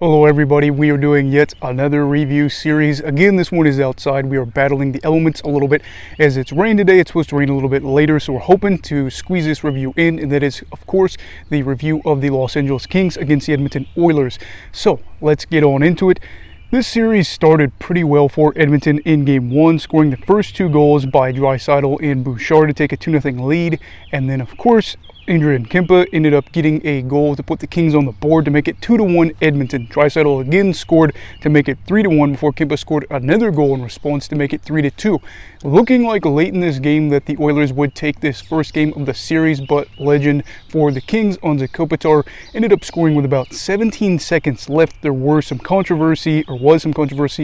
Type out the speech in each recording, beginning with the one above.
Hello everybody, we are doing yet another review series. Again, this one is outside. We are battling the elements a little bit as it's rained today. It's supposed to rain a little bit later, so we're hoping to squeeze this review in, and that is, of course, the review of the Los Angeles Kings against the Edmonton Oilers. So, let's get on into it. This series started pretty well for Edmonton in Game 1, scoring the first two goals by Draisaitl and Bouchard to take a 2-0 lead, and then, of course, Adrian Kempa ended up getting a goal to put the Kings on the board to make it 2-1 Edmonton. Draisaitl again scored to make it 3-1 before Kempa scored another goal in response to make it 3-2. Looking like late in this game that the Oilers would take this first game of the series, but legend for the Kings, Anze Kopitar, ended up scoring with about 17 seconds left. There was some controversy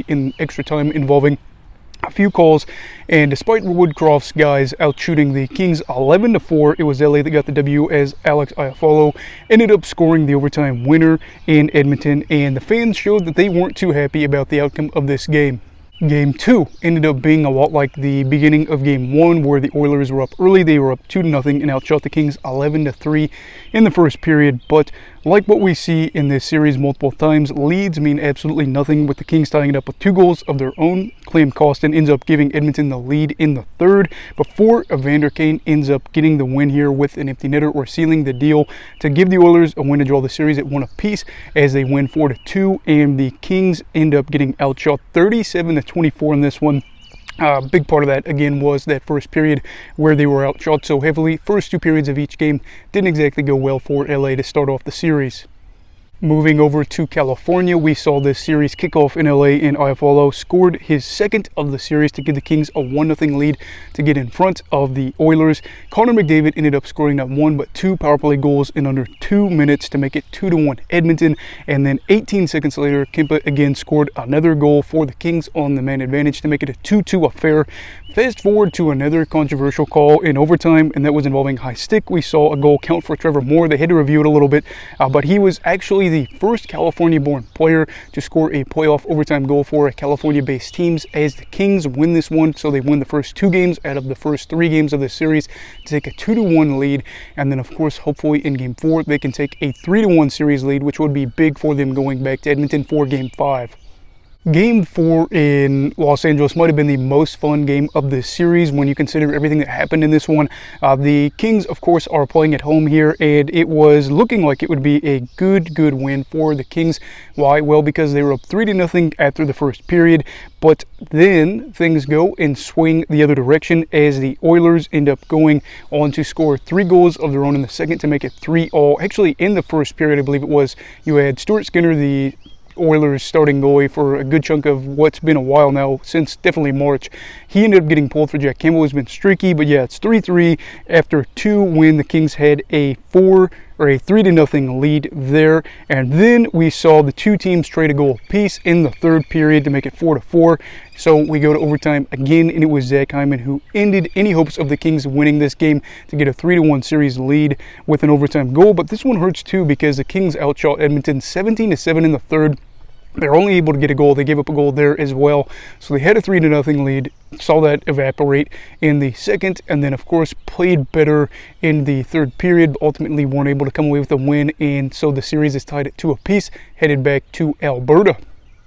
in extra time involving a few calls, and despite Woodcroft's guys out shooting the Kings 11-4, it was LA that got the W as Alex Iafallo ended up scoring the overtime winner in Edmonton, and the fans showed that they weren't too happy about the outcome of this game. Game 2 ended up being a lot like the beginning of Game 1, where the Oilers were up early. They were up 2-0 and outshot the Kings 11-3 in the first period. But like what we see in this series multiple times, leads mean absolutely nothing, with the Kings tying it up with 2 goals of their own. Clem Costin ends up giving Edmonton the lead in the third before Evander Kane ends up getting the win here with an empty netter, or sealing the deal to give the Oilers a win to draw the series at 1 apiece as they win 4-2, and the Kings end up getting outshot 37-24 in this one. Big part of that, again, was that first period where they were outshot so heavily. First 2 periods of each game didn't exactly go well for LA to start off the series. Moving over to California, we saw this series kick off in LA, and Iafallo scored his second of the series to give the Kings a 1-0 lead to get in front of the Oilers. Connor McDavid ended up scoring not 1 but 2 power play goals in under 2 minutes to make it 2-1 Edmonton, and then 18 seconds later, Kempa again scored another goal for the Kings on the man advantage to make it a 2-2 affair. Fast forward to another controversial call in overtime, and that was involving high stick. We saw a goal count for Trevor Moore. They had to review it a little bit, but he was actually the first California-born player to score a playoff overtime goal for a California-based teams, as the Kings win this one. So they win the first 2 games out of the first 3 games of the series to take a 2-1 lead, and then of course hopefully in Game 4 they can take a 3-1 series lead, which would be big for them going back to Edmonton for Game 5. Game 4 in Los Angeles might have been the most fun game of this series when you consider everything that happened in this one. The Kings, of course, are playing at home here, and it was looking like it would be a good win for the Kings. Why? Well, because they were up 3-0 after the first period, but then things go and swing the other direction as the Oilers end up going on to score 3 goals of their own in the second to make it 3-3. Actually, in the first period, I believe it was, you had Stuart Skinner, the Oilers starting goalie for a good chunk of what's been a while now, since definitely March. He ended up getting pulled for Jack Campbell, who's been streaky, but yeah, it's 3-3 after 2 when the Kings had a 3-0 lead there. And then we saw the 2 teams trade a goal apiece in the third period to make it 4-4. So we go to overtime again, and it was Zach Hyman who ended any hopes of the Kings winning this game to get a 3-1 series lead with an overtime goal. But this one hurts too, because the Kings outshot Edmonton 17-7 in the third. They're only able to get a goal. They gave up a goal there as well. So they had a 3-0 lead, saw that evaporate in the second, and then of course played better in the third period, but ultimately weren't able to come away with a win, and so the series is tied at 2 apiece, headed back to Alberta.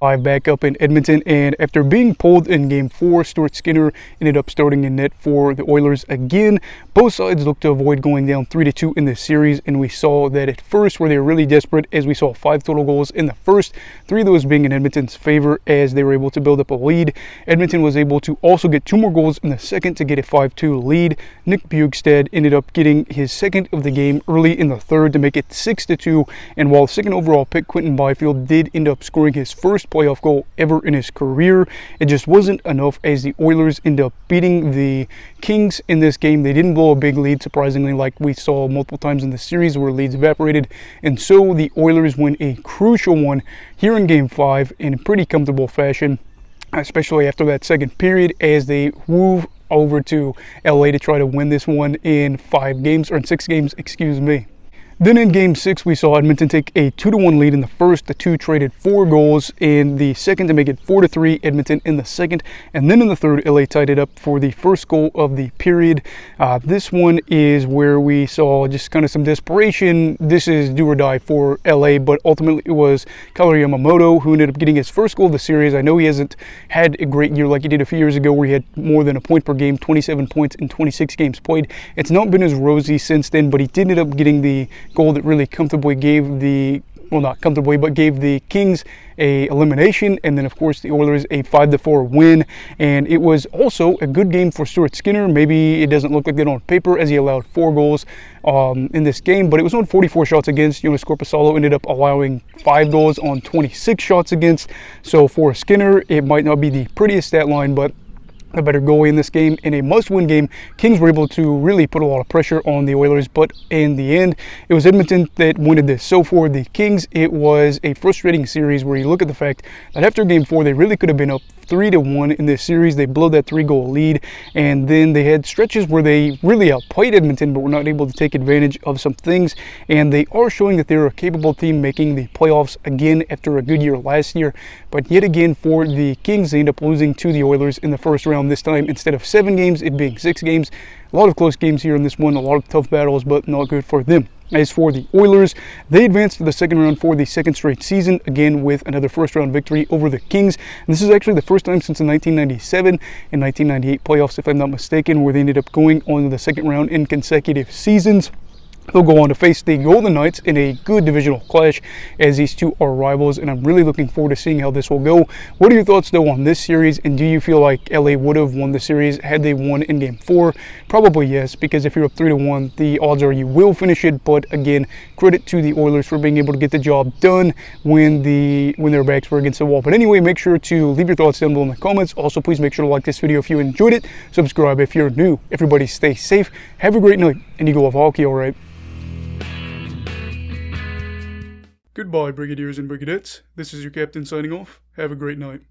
Back up in Edmonton, and after being pulled in Game 4, Stuart Skinner ended up starting in net for the Oilers again. Both sides looked to avoid going down 3-2 in this series, and we saw that at first where they were really desperate, as we saw 5 total goals in the first, 3 of those being in Edmonton's favor as they were able to build up a lead. Edmonton was able to also get 2 more goals in the second to get a 5-2 lead. Nick Bjugstad ended up getting his second of the game early in the third to make it 6-2, and while second overall pick Quinton Byfield did end up scoring his first playoff goal ever in his career, it just wasn't enough as the Oilers end up beating the Kings in this game. They didn't blow a big lead, surprisingly, like we saw multiple times in the series where leads evaporated, and so the Oilers win a crucial one here in Game 5 in a pretty comfortable fashion, especially after that second period, as they move over to LA to try to win this one in 6 games, excuse me. Then in Game 6, we saw Edmonton take a 2-1 lead in the first. The two traded 4 goals in the second to make it 4-3 Edmonton in the second. And then in the third, LA tied it up for the first goal of the period. This one is where we saw just kind of some desperation. This is do or die for LA, but ultimately it was Kailer Yamamoto who ended up getting his first goal of the series. I know he hasn't had a great year like he did a few years ago where he had more than a point per game, 27 points in 26 games played. It's not been as rosy since then, but he did end up getting the goal that really comfortably gave the, well, not comfortably, but gave the Kings a elimination, and then of course the Oilers a 5-4 win. And it was also a good game for Stuart Skinner. Maybe it doesn't look like that on paper as he allowed 4 goals in this game, but it was on 44 shots against. Jonas Korpisalo ended up allowing 5 goals on 26 shots against. So for Skinner, it might not be the prettiest stat line, but a better goalie in this game. In a must-win game, Kings were able to really put a lot of pressure on the Oilers, but in the end, it was Edmonton that won this. So for the Kings, it was a frustrating series where you look at the fact that after Game 4, they really could have been up 3-1 in this series. They blew that 3-goal lead, and then they had stretches where they really outplayed Edmonton, but were not able to take advantage of some things, and they are showing that they're a capable team making the playoffs again after a good year last year. But yet again, for the Kings, they end up losing to the Oilers in the first round this time. Instead of 7 games, it being 6 games. A lot of close games here in this one, a lot of tough battles, but not good for them. As for the Oilers, they advanced to the second round for the second straight season, again with another first round victory over the Kings. And this is actually the first time since the 1997 and 1998 playoffs, if I'm not mistaken, where they ended up going on to the second round in consecutive seasons. They'll go on to face the Golden Knights in a good divisional clash, as these two are rivals, and I'm really looking forward to seeing how this will go. What are your thoughts, though, on this series, and do you feel like LA would have won the series had they won in Game 4? Probably yes, because if you're up 3-1, the odds are you will finish it, but again, credit to the Oilers for being able to get the job done when their backs were against the wall. But anyway, make sure to leave your thoughts down below in the comments. Also, please make sure to like this video if you enjoyed it. Subscribe if you're new. Everybody stay safe, have a great night, and you go love hockey, all right? Goodbye, Brigadiers and Brigadettes. This is your captain signing off. Have a great night.